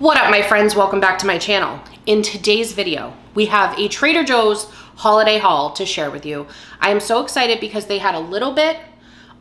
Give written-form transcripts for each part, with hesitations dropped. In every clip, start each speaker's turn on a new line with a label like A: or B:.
A: What up, my friends? Welcome back to my channel. In today's video, we have a Trader Joe's holiday haul to share with you. I am so excited because they had a little bit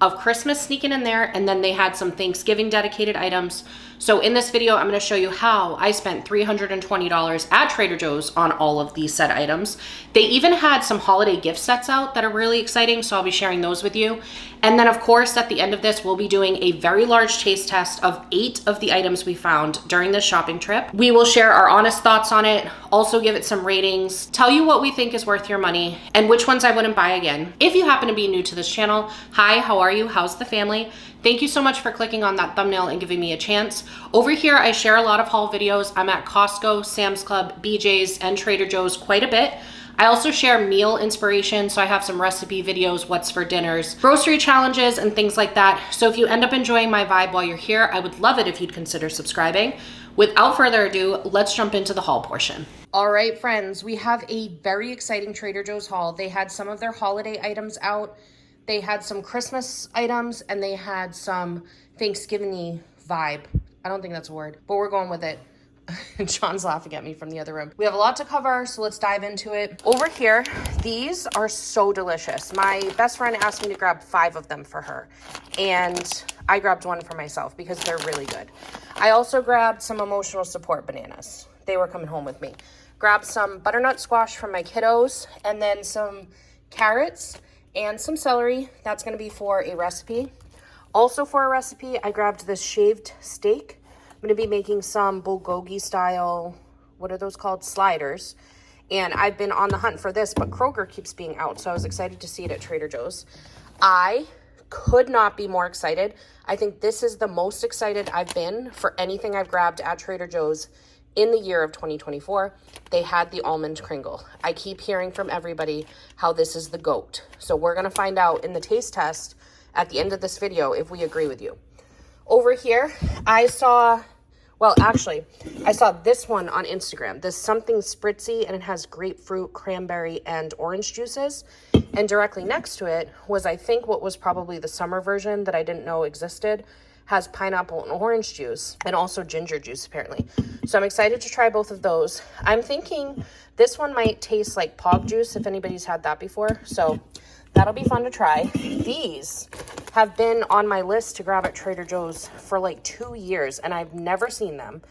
A: of Christmas sneaking in there, and then they had some Thanksgiving dedicated items. So in this video, I'm going to show you how I spent $320 at Trader Joe's on all of these set items. They even had some holiday gift sets out that are really exciting, so I'll be sharing those with you. And then of course, at the end of this, we'll be doing a very large taste test of 8 of the items we found during this shopping trip. We will share our honest thoughts on it, also give it some ratings, tell you what we think is worth your money, and which ones I wouldn't buy again. If you happen to be new to this channel, hi, how are you? How's the family? Thank you so much for clicking on that thumbnail and giving me a chance. Over here, I share a lot of haul videos. I'm at Costco, Sam's Club, BJ's, and Trader Joe's quite a bit. I also share meal inspiration, so I have some recipe videos, what's for dinners, grocery challenges, and things like that. So if you end up enjoying my vibe while you're here, I would love it if you'd consider subscribing. Without further ado, let's jump into the haul portion. All right, friends, we have a very exciting Trader Joe's haul. They had some of their holiday items out. They had some Christmas items, and they had some Thanksgiving-y vibe. I don't think that's a word, but we're going with it. John's laughing at me from the other room. We have a lot to cover, so let's dive into it. Over here, these are so delicious. My best friend asked me to grab 5 of them for her, and I grabbed 1 for myself because they're really good. I also grabbed some emotional support bananas. They were coming home with me. Grabbed some butternut squash for my kiddos, and then some carrots and some celery. That's going to be for a recipe. Also for a recipe, I grabbed this shaved steak. I'm going to be making some bulgogi style, what are those called? Sliders. And I've been on the hunt for this, but Kroger keeps being out, so I was excited to see it at Trader Joe's. I could not be more excited. I think this is the most excited I've been for anything I've grabbed at Trader Joe's in the year of 2024. They had the almond cringle. I keep hearing from everybody how this is the GOAT. So we're going to find out in the taste test at the end of this video if we agree with you. Over here, I saw this one on Instagram. This something spritzy, and it has grapefruit, cranberry, and orange juices. And directly next to it was, I think, what was probably the summer version that I didn't know existed. Has pineapple and orange juice, and also ginger juice, apparently. So I'm excited to try both of those. I'm thinking this one might taste like pog juice, if anybody's had that before. So that'll be fun to try. These have been on my list to grab at Trader Joe's for like 2 years, and I've never seen them,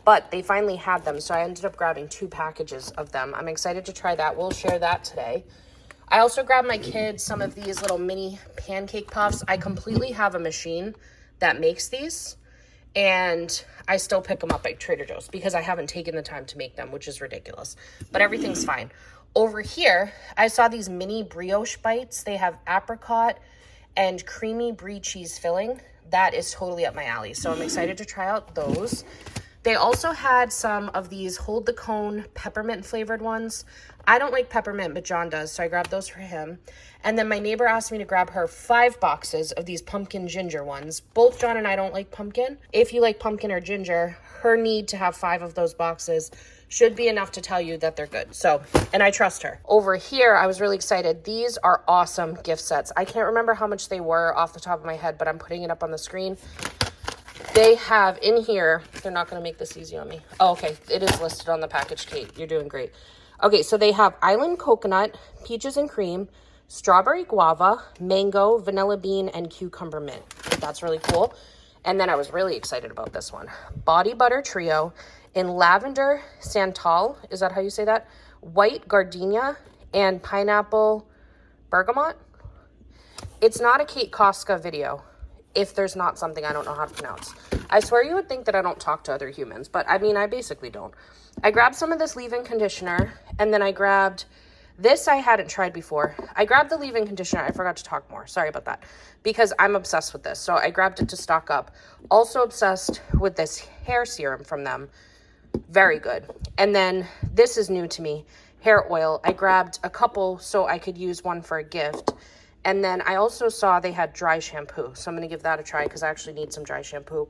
A: but they finally had them, so I ended up grabbing 2 packages of them. I'm excited to try that. We'll share that today. I also grabbed my kids some of these little mini pancake puffs. I completely have a machine that makes these, and I still pick them up at Trader Joe's because I haven't taken the time to make them, which is ridiculous, but everything's fine. Over here, I saw these mini brioche bites. They have apricot and creamy brie cheese filling. That is totally up my alley, so I'm excited to try out those. They also had some of these hold the cone peppermint flavored ones. I don't like peppermint, but John does, so I grabbed those for him. And then my neighbor asked me to grab her 5 boxes of these pumpkin ginger ones. Both John and I don't like pumpkin. If you like pumpkin or ginger, her need to have 5 of those boxes should be enough to tell you that they're good. So, and I trust her. Over here, I was really excited. These are awesome gift sets. I can't remember how much they were off the top of my head, but I'm putting it up on the screen. They have in here, they're not going to make this easy on me. Oh, okay. It is listed on the package, Kate. You're doing great. Okay, so they have island coconut, peaches and cream, strawberry guava, mango, vanilla bean, and cucumber mint. That's really cool. And then I was really excited about this one. Body butter trio in lavender santal. Is that how you say that? White gardenia and pineapple bergamot. It's not a Kate Coska video if there's not something I don't know how to pronounce. I swear you would think that I don't talk to other humans, but I mean, I basically don't. I grabbed some of this leave-in conditioner, and then I grabbed this I hadn't tried before. I grabbed the leave-in conditioner. I forgot to talk more. Sorry about that. Because I'm obsessed with this, so I grabbed it to stock up. Also obsessed with this hair serum from them. Very good. And then this is new to me, hair oil. I grabbed a couple so I could use one for a gift. And then I also saw they had dry shampoo. So I'm going to give that a try because I actually need some dry shampoo.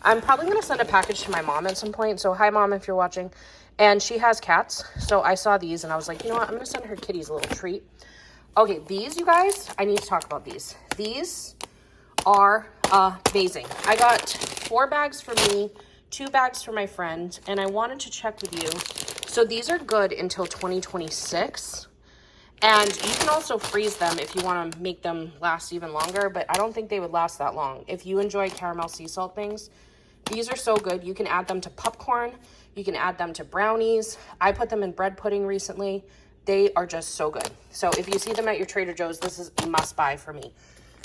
A: I'm probably going to send a package to my mom at some point. So hi, Mom, if you're watching. And she has cats. So I saw these and I was like, you know what? I'm going to send her kitties a little treat. Okay, these, you guys, I need to talk about these. These are amazing. I got 4 bags for me, 2 bags for my friend, and I wanted to check with you. So these are good until 2026. And you can also freeze them if you want to make them last even longer, but I don't think they would last that long. If you enjoy caramel sea salt things, these are so good. You can add them to popcorn. You can add them to brownies. I put them in bread pudding recently. They are just so good. So if you see them at your Trader Joe's, this is a must buy for me.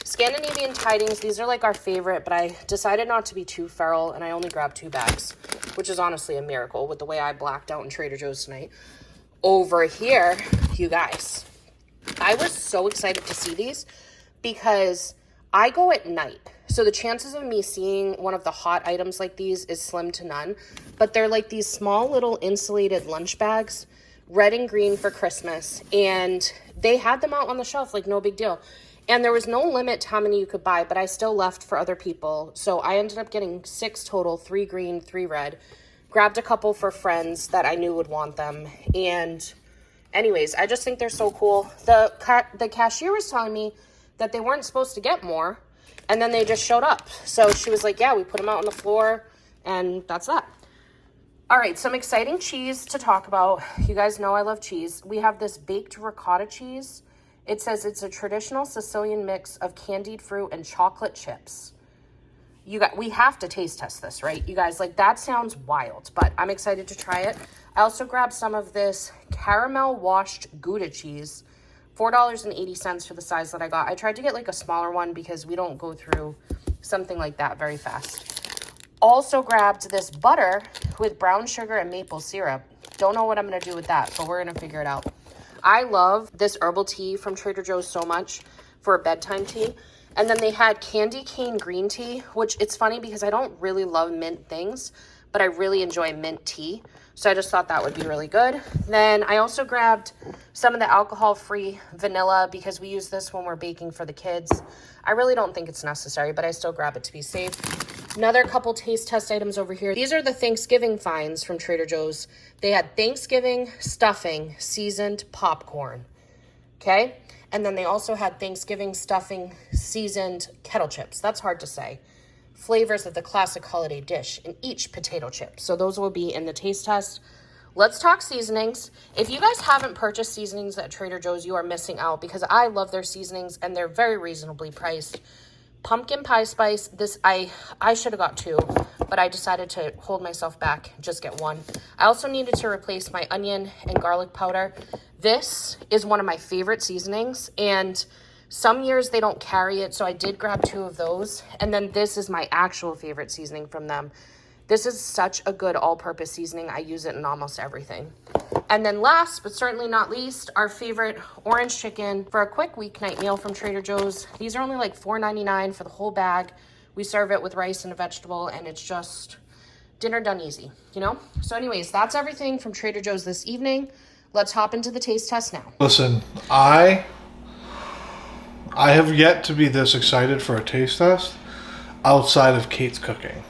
A: Scandinavian tidings, these are like our favorite, but I decided not to be too feral and I only grabbed 2 bags, which is honestly a miracle with the way I blacked out in Trader Joe's tonight. Over here, you guys, I was so excited to see these because I go at night. So the chances of me seeing one of the hot items like these is slim to none, but they're like these small little insulated lunch bags, red and green for Christmas. And they had them out on the shelf, like no big deal. And there was no limit to how many you could buy, but I still left for other people. So I ended up getting 6 total, 3 green, 3 red. Grabbed a couple for friends that I knew would want them. And anyways, I just think they're so cool. The cashier was telling me that they weren't supposed to get more, and then they just showed up. So she was like, yeah, we put them out on the floor, and that's that. All right, some exciting cheese to talk about. You guys know I love cheese. We have this baked ricotta cheese. It says it's a traditional Sicilian mix of candied fruit and chocolate chips. We have to taste test this, right? You guys, like, that sounds wild, but I'm excited to try it. I also grabbed some of this caramel washed Gouda cheese, $4.80 for the size that I got. I tried to get like a smaller one because we don't go through something like that very fast. Also grabbed this butter with brown sugar and maple syrup. Don't know what I'm going to do with that, but we're going to figure it out. I love this herbal tea from Trader Joe's so much for a bedtime tea. And then they had candy cane green tea, which it's funny because I don't really love mint things, but I really enjoy mint tea. So I just thought that would be really good. Then I also grabbed some of the alcohol-free vanilla because we use this when we're baking for the kids. I really don't think it's necessary, but I still grab it to be safe. Another couple taste test items over here. These are the Thanksgiving finds from Trader Joe's. They had Thanksgiving stuffing seasoned popcorn. Okay? And then they also had Thanksgiving stuffing seasoned kettle chips. That's hard to say. Flavors of the classic holiday dish in each potato chip. So those will be in the taste test. Let's talk seasonings. If you guys haven't purchased seasonings at Trader Joe's, you are missing out because I love their seasonings and they're very reasonably priced. Pumpkin pie spice. This I should have got 2, but I decided to hold myself back, just get 1. I also needed to replace my onion and garlic powder. This is one of my favorite seasonings, and some years they don't carry it, so I did grab 2 of those. And then this is my actual favorite seasoning from them. This is such a good all-purpose seasoning. I use it in almost everything. And then last, but certainly not least, our favorite orange chicken for a quick weeknight meal from Trader Joe's. These are only like $4.99 for the whole bag. We serve it with rice and a vegetable, and it's just dinner done easy, you know? So anyways, that's everything from Trader Joe's this evening. Let's hop into the taste test now.
B: Listen, I have yet to be this excited for a taste test outside of Kate's cooking.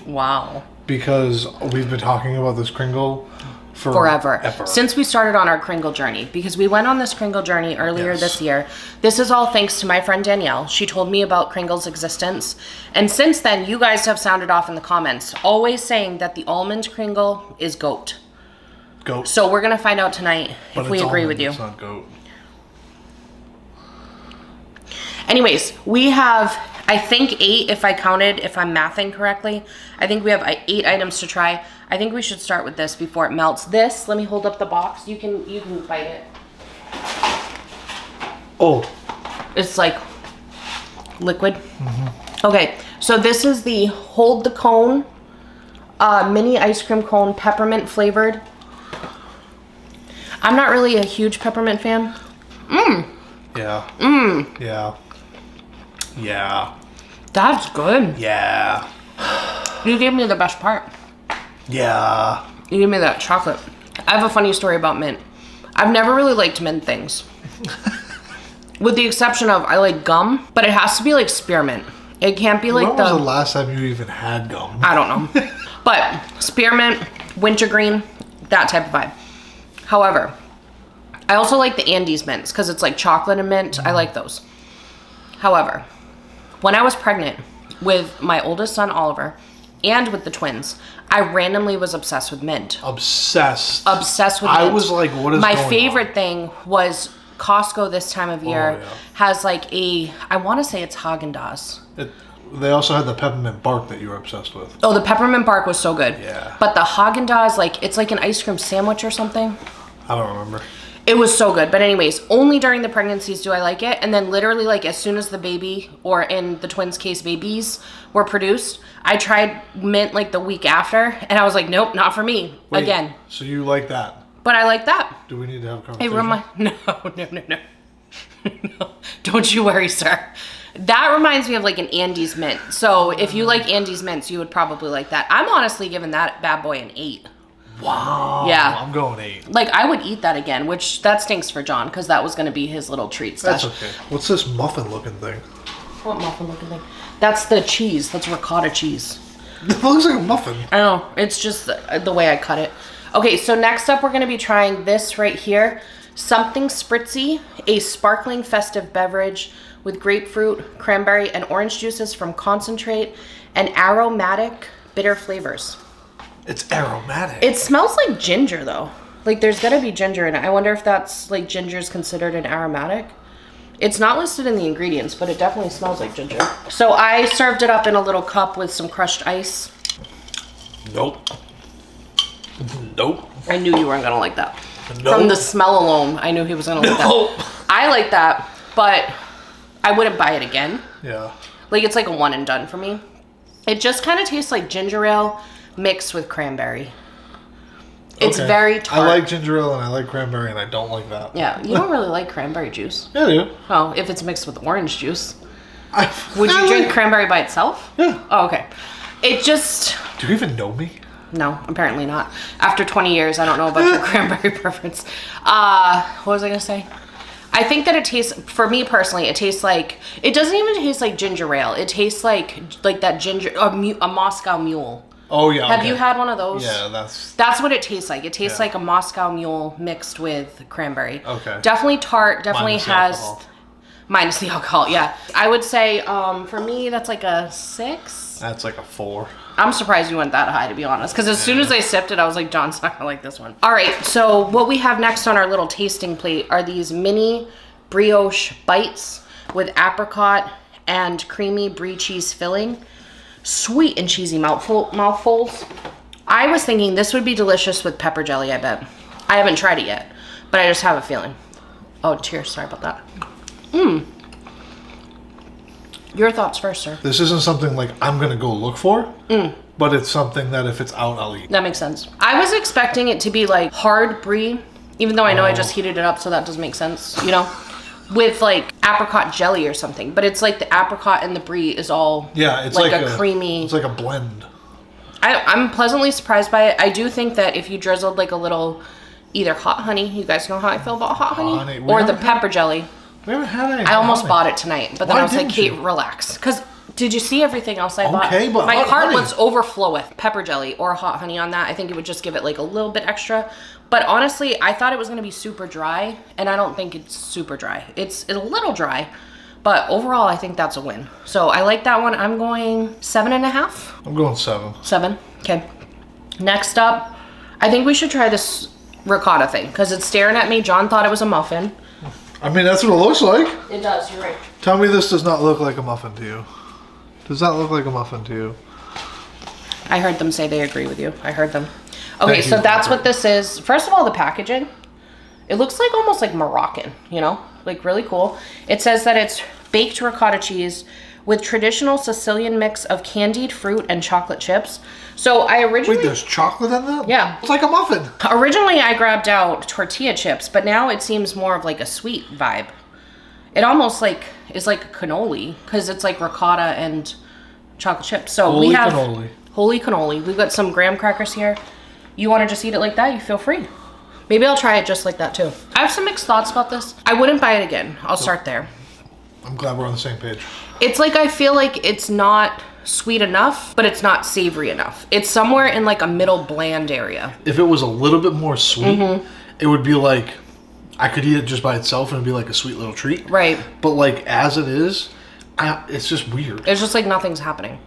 A: Wow.
B: Because we've been talking about this Cringle
A: forever. Since we started on our Cringle journey, because we went on this Cringle journey earlier this year. This is all thanks to my friend Danielle. She told me about Cringle's existence. And since then, you guys have sounded off in the comments, always saying that the almond Cringle is goat.
B: Goat.
A: So we're going to find out tonight if we agree with you.
B: It's not goat.
A: Anyways, we have, I think 8 if I'm mathing correctly. I think we have 8 items to try. I think we should start with this before it melts. This, let me hold up the box. You can bite it.
B: Oh.
A: It's like liquid. Mm-hmm. Okay, so this is the Hold the Cone mini ice cream cone, peppermint flavored. I'm not really a huge peppermint fan.
B: Yeah. Yeah. Yeah.
A: That's good.
B: Yeah.
A: You gave me the best part.
B: Yeah.
A: You gave me that chocolate. I have a funny story about mint. I've never really liked mint things. With the exception of I like gum, but it has to be like spearmint. It can't be like
B: when was the last time you even had gum?
A: I don't know. But spearmint, wintergreen, that type of vibe. However, I also like the Andes mints because it's like chocolate and mint. I like those. However, when I was pregnant with my oldest son, Oliver, and with the twins. I randomly was obsessed with mint.
B: Obsessed with
A: mint.
B: I was like, what is
A: my
B: going
A: favorite
B: on?
A: thing was Costco this time of year has like I want to say it's Haagen-Dazs.
B: They also had the peppermint bark that you were obsessed with.
A: Oh, the peppermint bark was so good.
B: Yeah.
A: But the Haagen-Dazs, like, it's like an ice cream sandwich or something.
B: I don't remember.
A: It was so good. But anyways, only during the pregnancies do I like it. And then literally, like, as soon as the baby, or in the twins' case, babies were produced, I tried mint, like, the week after. And I was like, nope, not for me.
B: Wait,
A: again.
B: So you like that?
A: But I like that.
B: Do we need to have a conversation?
A: No. No. Don't you worry, sir. That reminds me of like an Andes mint. So if you like Andes mints, you would probably like that. I'm honestly giving that bad boy an 8.
B: Wow.
A: Yeah.
B: I'm going 8.
A: Like I would eat that again, which that stinks for John because that was going to be his little treat stash.
B: That's okay. What's this muffin looking thing?
A: What muffin looking thing? That's the cheese. That's ricotta cheese.
B: It looks like a muffin.
A: I know. It's just the way I cut it. Okay, so next up we're going to be trying this right here. Something Spritzy, a sparkling festive beverage with grapefruit, cranberry, and orange juices from concentrate and aromatic bitter flavors.
B: It's aromatic.
A: It smells like ginger though. Like there's gotta be ginger in it. I wonder if that's like ginger's considered an aromatic. It's not listed in the ingredients, but it definitely smells like ginger. So I served it up in a little cup with some crushed ice.
B: Nope.
A: I knew you weren't gonna like that.
B: Nope.
A: From the smell alone, I knew he was gonna like that. I like that, but I wouldn't buy it again.
B: Yeah.
A: Like it's like a one and done for me. It just kind of tastes like ginger ale mixed with cranberry. It's very tart.
B: I like ginger ale and I like cranberry and I don't like that.
A: Yeah, you don't really like cranberry juice.
B: Yeah, I do.
A: Oh, if it's mixed with orange juice. Would you drink cranberry by itself?
B: Yeah.
A: Oh, okay. It just...
B: Do you even know me?
A: No, apparently not. After 20 years, I don't know about your cranberry preference. What was I going to say? I think that it tastes, for me personally, it tastes like, it doesn't even taste like ginger ale. It tastes like that ginger, a Moscow Mule.
B: Oh, yeah.
A: Have you had one of those?
B: Yeah,
A: That's what it tastes like. It tastes like a Moscow Mule mixed with cranberry.
B: Okay.
A: Definitely tart, definitely
B: Minus
A: the alcohol, yeah. I would say, for me, that's like a 6.
B: That's like a 4.
A: I'm surprised you went that high, to be honest. Because as soon as I sipped it, I was like, John's not going to like this one. All right, so what we have next on our little tasting plate are these mini brioche bites with apricot and creamy brie cheese filling. Sweet and cheesy mouthfuls. I was thinking this would be delicious with pepper jelly, I bet. I haven't tried it yet, but I just have a feeling. Oh, cheers. Sorry about that. Your thoughts first, sir.
B: This isn't something like I'm going to go look for, but it's something that if it's out, I'll eat.
A: That makes sense. I was expecting it to be like hard brie, even though I know I just heated it up, so that doesn't make sense, you know? With like apricot jelly or something. But it's like the apricot and the brie is all
B: it's
A: like a creamy...
B: It's like a blend.
A: I'm pleasantly surprised by it. I do think that if you drizzled like a little either hot honey, you guys know how I feel about hot honey, or the pepper jelly.
B: We haven't had any.
A: I almost bought it tonight, but then I was like, Kate,
B: you?
A: relax. Because did you see everything else I bought?
B: Okay, but
A: my
B: hot
A: cart
B: honey.
A: was overflow with pepper jelly or hot honey on that. I think it would just give it like a little bit extra. But honestly, I thought it was going to be super dry, and I don't think it's super dry. It's a little dry, but overall, I think that's a win. So I like that one. I'm going 7.5.
B: I'm going 7.
A: 7. Okay. Next up, I think we should try this ricotta thing because it's staring at me. John thought it was a muffin.
B: I mean, that's what it looks like.
A: It does. You're right.
B: Tell me this does not look like a muffin to you. Does that look like a muffin to you?
A: I heard them say they agree with you. I heard them. Okay, so that's what this is. First of all, the packaging. It looks like almost like Moroccan, you know? Like really cool. It says that it's baked ricotta cheese with traditional Sicilian mix of candied fruit and chocolate chips. So I originally...
B: Wait, there's chocolate in that?
A: Yeah.
B: It's like a muffin.
A: Originally, I grabbed out tortilla chips, but now it seems more of like a sweet vibe. It almost like is like a cannoli because it's like ricotta and chocolate chips. So
B: Holy
A: we have...
B: cannoli.
A: Holy cannoli. We've got some graham crackers here. You want to just eat it like that? You feel free. Maybe I'll try it just like that too. I have some mixed thoughts about this. I wouldn't buy it again. I'll start there.
B: I'm glad we're on the same page.
A: It's like I feel like it's not sweet enough, but it's not savory enough. It's somewhere in like a middle bland area.
B: If it was a little bit more sweet, it would be like, I could eat it just by itself and it'd be like a sweet little treat.
A: Right.
B: But like as it is, it's just weird.
A: It's just like nothing's happening.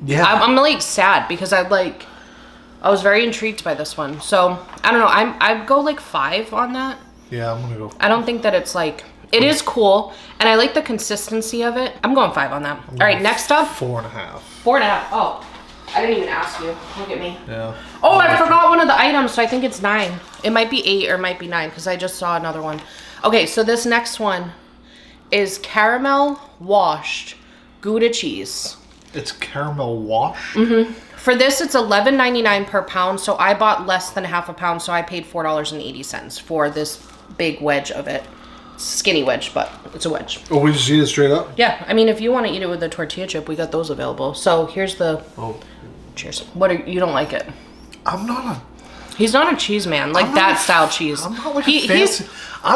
B: Yeah.
A: I'm like sad because I was very intrigued by this one. So I don't know. I'd go like 5 on that.
B: Yeah, I'm gonna go.
A: I don't think that it's like, it is cool and I like the consistency of it. I'm going 5 on that. All right, next up.
B: 4.5.
A: 4.5. Oh, I didn't even ask you. Look at me.
B: Yeah.
A: Oh, I forgot one of the items, so I think it's 9. It might be 8 or it might be 9 because I just saw another one. Okay, so this next one is caramel washed Gouda cheese.
B: It's caramel wash?
A: Mm-hmm. For this, it's $11.99 per pound, so I bought less than half a pound, so I paid $4.80 for this big wedge of it. Skinny wedge, but it's a wedge.
B: Oh, we just eat it straight up?
A: Yeah, I mean, if you want to eat it with a tortilla chip, we got those available. So here's the...
B: Oh.
A: Cheers. You don't like it?
B: I'm not a...
A: He's not a cheese man, like that style cheese.
B: I'm not like a fancy...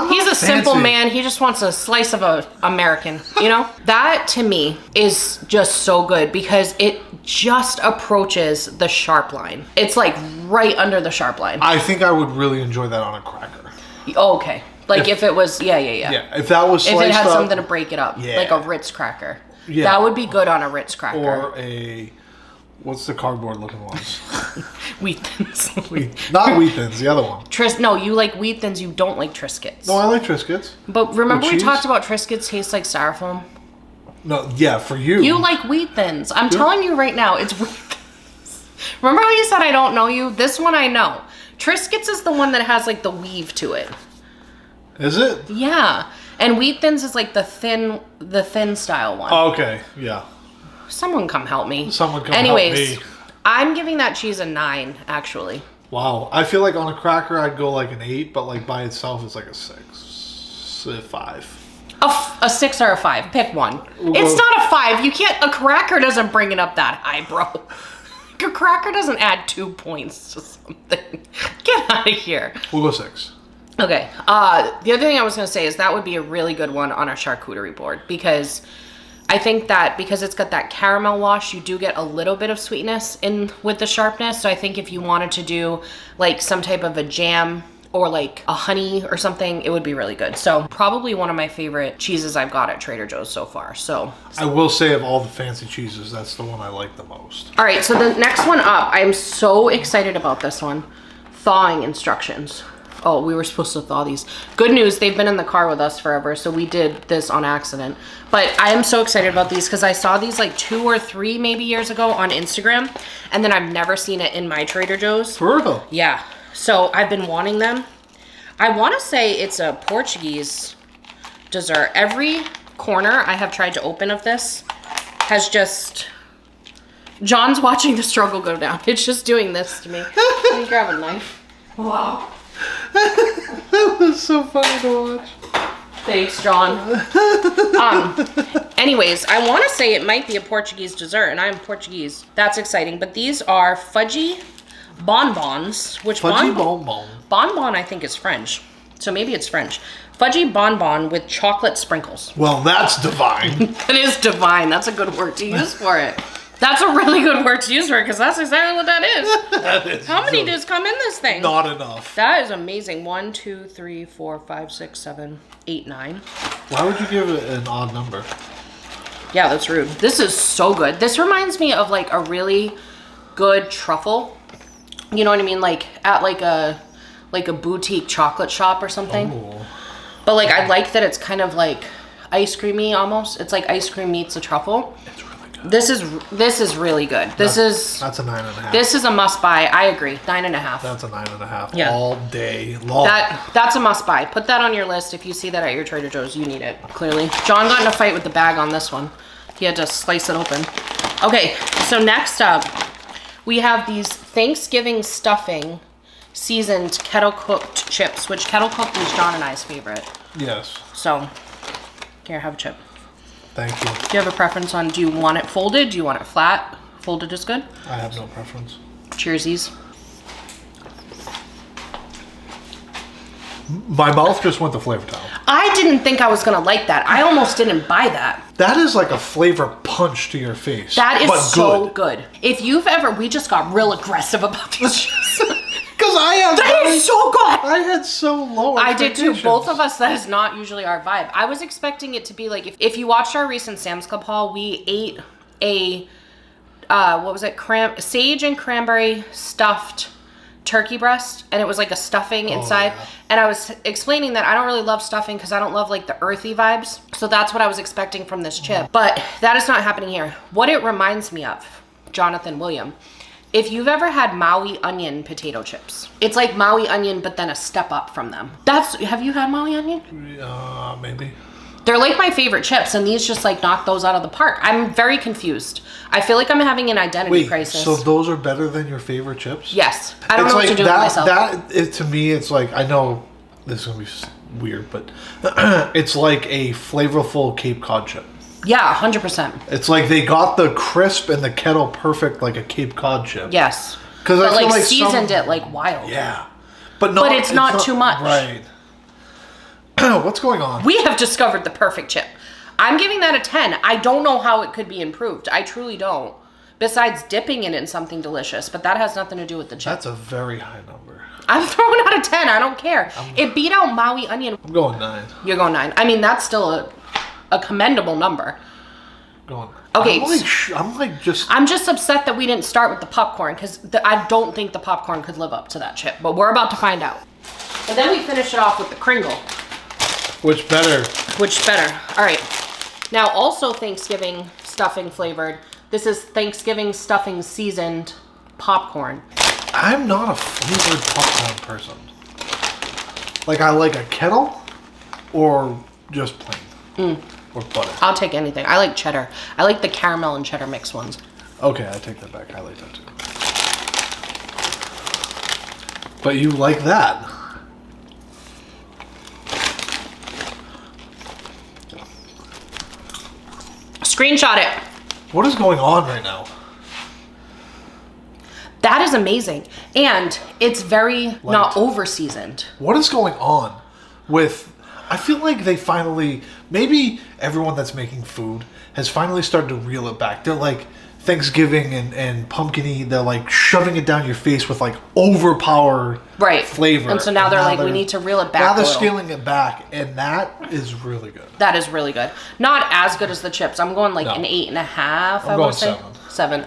A: He's a simple man. He just wants a slice of a American, you know? That, to me, is just so good because it just approaches the sharp line. It's like right under the sharp line.
B: I think I would really enjoy that on a cracker.
A: Oh, okay. Like if it was, yeah.
B: Yeah, if that was sliced
A: if it had
B: up,
A: something to break it up,
B: yeah.
A: like a Ritz cracker.
B: Yeah.
A: That would be good on a Ritz cracker.
B: Or a... What's the cardboard looking ones?
A: Wheat Thins.
B: Not Wheat Thins, the other one.
A: No, you like Wheat Thins, you don't like Triscuits.
B: No, I like Triscuits.
A: But remember we
B: cheese?
A: talked about Triscuits taste like styrofoam?
B: No, yeah, for you.
A: You like Wheat Thins. I'm telling you right now, it's Wheat Thins. Remember how you said I don't know you? This one I know. Triscuits is the one that has like the weave to it.
B: Is it?
A: Yeah. And Wheat Thins is like the thin style one.
B: Oh, okay, yeah.
A: Someone come help me.
B: Someone come
A: Anyways,
B: help me.
A: I'm giving that cheese a 9, actually.
B: Wow. I feel like on a cracker I'd go like an 8, but like by itself it's like a 6. 5.
A: A 6 or a 5. Pick one. It's not a 5. You can't... A cracker doesn't bring it up that high, bro. A cracker doesn't add 2 points to something. Get out of here.
B: We'll go 6.
A: Okay. The other thing I was going to say is that would be a really good one on a charcuterie board because... I think that because it's got that caramel wash, you do get a little bit of sweetness in with the sharpness. So I think if you wanted to do like some type of a jam or like a honey or something, it would be really good. So probably one of my favorite cheeses I've got at Trader Joe's so far. So
B: I will say of all the fancy cheeses, that's the one I like the most.
A: All right, so the next one up, I'm so excited about this one. Thawing Instructions. Oh, we were supposed to thaw these. Good news, they've been in the car with us forever, so we did this on accident. But I am so excited about these because I saw these like 2 or 3 maybe years ago on Instagram, and then I've never seen it in my Trader Joe's.
B: For real?
A: Yeah, so I've been wanting them. I want to say it's a Portuguese dessert. Every corner I have tried to open of this has just... John's watching the struggle go down. It's just doing this to me. Let me grab a knife. Wow.
B: That was so funny to watch.
A: Thanks, John. Anyways, I want to say it might be a Portuguese dessert, and I'm Portuguese. That's exciting. But these are fudgy bonbons, which
B: Fudgy bonbon.
A: Bonbon, I think, is French. So maybe it's French. Fudgy bonbon with chocolate sprinkles.
B: Well, that's divine.
A: That is divine. That's a good word to use for it. That's a really good word to use for it, because that's exactly what that is.
B: That is
A: How many does come in this thing?
B: Not enough.
A: That is amazing. 1, 2, 3, 4, 5, 6, 7, 8, 9.
B: Why would you give it an odd number?
A: Yeah, that's rude. This is so good. This reminds me of like a really good truffle. You know what I mean? Like at like a boutique chocolate shop or something.
B: Oh.
A: But like I like that it's kind of like ice creamy almost. It's like ice cream meets a truffle.
B: It's really good.
A: This is really good. That's
B: a 9.5.
A: This is a must buy. I agree. 9.5.
B: That's a 9.5.
A: Yeah.
B: All day long.
A: That's a must buy. Put that on your list. If you see that at your Trader Joe's, you need it, clearly. John got in a fight with the bag on this one. He had to slice it open. Okay, so next up, we have these Thanksgiving stuffing seasoned kettle cooked chips, which kettle cooked is John and I's favorite.
B: Yes.
A: So, here, have a chip.
B: Thank you.
A: Do you have a preference on, do you want it folded? Do you want it flat? Folded is good?
B: I have no preference.
A: Cheersies.
B: My mouth just went to Flavor Town.
A: I didn't think I was gonna like that. I almost didn't buy that.
B: That is like a flavor punch to your face.
A: That is
B: but
A: so good. If you've ever, we just got real aggressive about these chips.
B: Because
A: That is so good.
B: I had so low
A: I did too.
B: expectations.
A: Both of us, that is not usually our vibe. I was expecting it to be like, if you watched our recent Sam's Club haul, we ate what was it? Sage and cranberry stuffed turkey breast, and it was like a stuffing inside.
B: Yeah.
A: And I was explaining that I don't really love stuffing because I don't love like the earthy vibes. So that's what I was expecting from this chip. But that is not happening here. What it reminds me of, Jonathan William, if you've ever had Maui onion potato chips, it's like Maui onion, but then a step up from them. Have you had Maui onion?
B: Maybe.
A: They're like my favorite chips, and these just like knock those out of the park. I'm very confused. I feel like I'm having an identity crisis.
B: So those are better than your favorite chips?
A: Yes. I don't know what to do with myself.
B: To me, it's like, I know this is going to be weird, but it's like a flavorful Cape Cod chip.
A: Yeah, 100%.
B: It's like they got the crisp and the kettle perfect like a Cape Cod chip.
A: Yes.
B: Because I feel like
A: seasoned it like wild.
B: Yeah. But
A: it's not too much.
B: Right. What's going on?
A: We have discovered the perfect chip. I'm giving that a 10. I don't know how it could be improved. I truly don't. Besides dipping it in something delicious, but that has nothing to do with the chip.
B: That's a very high number.
A: I'm throwing out a 10. I don't care. It beat out Maui onion.
B: I'm going 9.
A: You're going 9. I mean, that's still a commendable number.
B: Going.
A: Okay.
B: I'm
A: just upset that we didn't start with the popcorn because I don't think the popcorn could live up to that chip, but we're about to find out. And then we finish it off with the Kringle.
B: Which better?
A: All right. Now, also Thanksgiving stuffing flavored. This is Thanksgiving stuffing seasoned popcorn.
B: I'm not a flavored popcorn person. Like, I like a kettle or just plain. Or butter.
A: I'll take anything. I like cheddar. I like the caramel and cheddar mix ones.
B: Okay, I take that back. I like that too. But you like that.
A: Screenshot it.
B: What is going on right now?
A: That is amazing. And it's very not over seasoned.
B: What is going on with... I feel like they finally... Maybe everyone that's making food has finally started to reel it back. They're like Thanksgiving and pumpkin-y. They're like shoving it down your face with like overpowered flavor.
A: And so now they're like, we need to reel it back.
B: Now they're scaling it back. And that is really good.
A: That is really good. Not as good as the chips. I'm going like an 8.5.
B: I'm going 7.
A: 7.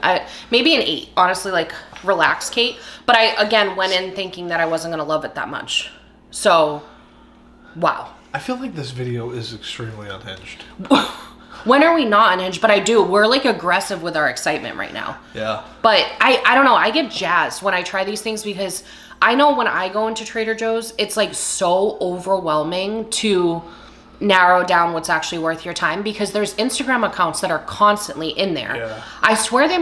A: Maybe an 8. Honestly, like relax, Kate. But I, again, went in thinking that I wasn't going to love it that much. So, wow.
B: I feel like this video is extremely unhinged.
A: When are we not unhinged? But I do. We're like aggressive with our excitement right now.
B: Yeah.
A: But I don't know. I get jazzed when I try these things because I know when I go into Trader Joe's, it's like so overwhelming to narrow down what's actually worth your time because there's Instagram accounts that are constantly in there.
B: Yeah.
A: I swear they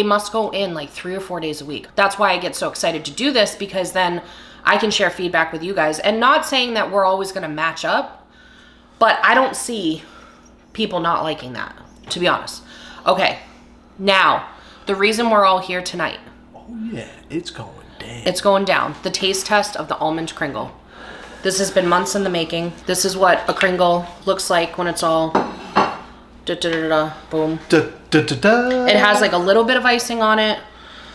A: must go in like 3 or 4 days a week. That's why I get so excited to do this because then I can share feedback with you guys. And not saying that we're always going to match up, but I don't see people not liking that, to be honest. Okay, now, the reason we're all here tonight.
B: Oh yeah, it's going down.
A: It's going down. The taste test of the almond Kringle. This has been months in the making. This is what a Kringle looks like when it's all boom. It has like a little bit of icing on it.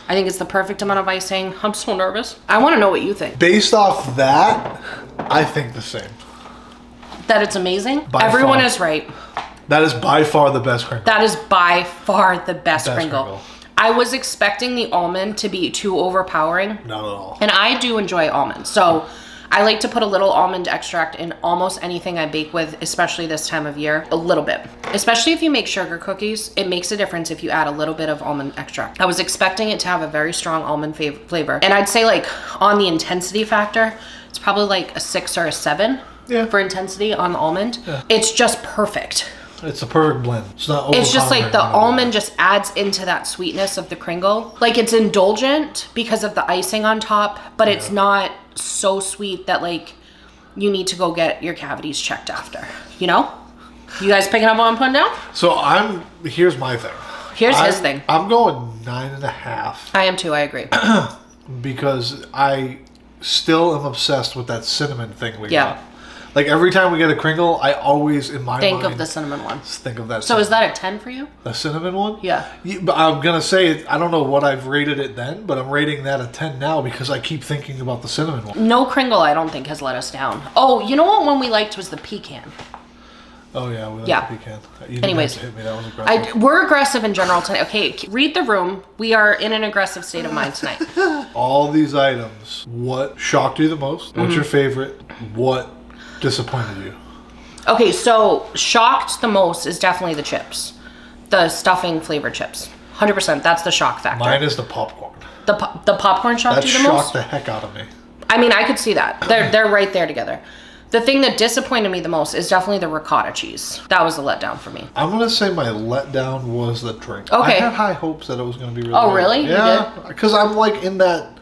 A: I think it's the perfect amount of icing. I'm so nervous. I want to know what you think.
B: Based off that, I think the same.
A: That it's amazing?
B: By
A: Everyone
B: far.
A: is right.
B: That is by far the best Kringle.
A: That is by far the best Kringle. I was expecting the almond to be too overpowering.
B: Not at all.
A: And I do enjoy almonds. So I like to put a little almond extract in almost anything I bake with, especially this time of year. A little bit. Especially if you make sugar cookies, it makes a difference if you add a little bit of almond extract. I was expecting it to have a very strong almond flavor. And I'd say like on the intensity factor, it's probably like a 6 or a 7 for intensity on the almond. Yeah. It's just perfect.
B: It's a perfect blend. It's not overpowering.
A: It's just like the almond just adds into that sweetness of the Kringle. Like it's indulgent because of the icing on top, but it's not so sweet that like you need to go get your cavities checked after, you know? You guys picking up what I'm putting down?
B: So here's my thing.
A: Here's his thing.
B: I'm going 9.5.
A: I am too, I agree.
B: Because I still am obsessed with that cinnamon thing we got. Like every time we get a Kringle, I always in my mind
A: think of the cinnamon one.
B: Think of that.
A: So is that a 10 for you?
B: The cinnamon one?
A: Yeah.
B: But I'm gonna say I don't know what I've rated it then, but I'm rating that a 10 now because I keep thinking about the cinnamon one.
A: No Kringle, I don't think has let us down. Oh, you know what one we liked was the pecan.
B: Oh yeah, without
A: Yeah.
B: the pecan. You didn't
A: Anyways,
B: have to hit me. That was aggressive.
A: we're aggressive in general tonight. Okay, read the room. We are in an aggressive state of mind tonight.
B: All these items. What shocked you the most? What's your favorite? What disappointed you?
A: Okay, so shocked the most is definitely the chips. The stuffing flavored chips. 100%. That's the shock factor.
B: Mine is the popcorn.
A: The popcorn shocked
B: That
A: you the most?
B: shocked the heck out of me.
A: I mean, I could see that. They're right there together. The thing that disappointed me the most is definitely the ricotta cheese. That was a letdown for me.
B: I'm gonna say my letdown was the drink.
A: Okay.
B: I had high hopes that it was gonna be really
A: Oh,
B: good.
A: really? You
B: Yeah, because I'm like in that.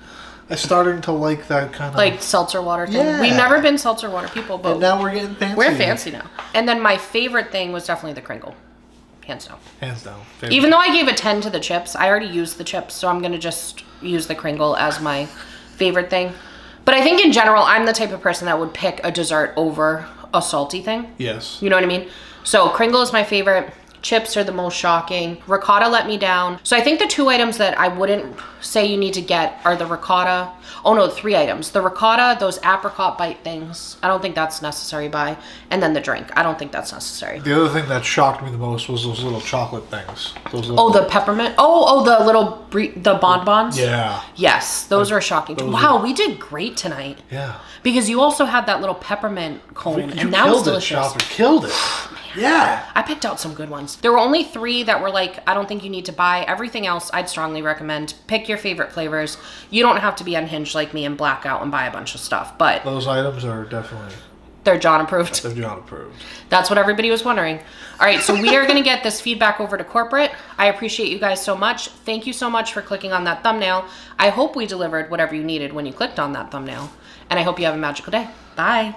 B: I'm starting to like that kind of
A: Like seltzer water thing.
B: Yeah.
A: We've never been seltzer water people, but
B: And now we're getting fancy.
A: we're fancy now. And then my favorite thing was definitely the Kringle. Hands down.
B: Hands down. Favorite.
A: Even though I gave a 10 to the chips, I already used the chips, so I'm going to just use the Kringle as my favorite thing. But I think in general, I'm the type of person that would pick a dessert over a salty thing.
B: Yes.
A: You know what I mean? So Kringle is my favorite. Chips are the most shocking. Ricotta let me down. So I think the 2 items that I wouldn't say you need to get are the ricotta. Oh no, 3 items. The ricotta, those apricot bite things. I don't think that's necessary by. And then the drink. I don't think that's necessary.
B: The other thing that shocked me the most was those little chocolate things. Those little,
A: Oh, the peppermint. Oh, the little the bonbons.
B: Yeah.
A: Yes, those were shocking. Wow, we did great tonight.
B: Yeah.
A: Because you also had that little peppermint cone,
B: You
A: and that was
B: killed it,
A: delicious.
B: Shopper. Killed it. Yeah.
A: I picked out some good ones. There were only 3 that were like, I don't think you need to buy. Everything else, I'd strongly recommend. Pick your favorite flavors. You don't have to be unhinged like me and black out and buy a bunch of stuff, but
B: Those items are definitely
A: they're John approved.
B: they're not approved.
A: That's what everybody was wondering. All right, so we are going to get this feedback over to corporate. I appreciate you guys so much. Thank you so much for clicking on that thumbnail. I hope we delivered whatever you needed when you clicked on that thumbnail. And I hope you have a magical day. Bye.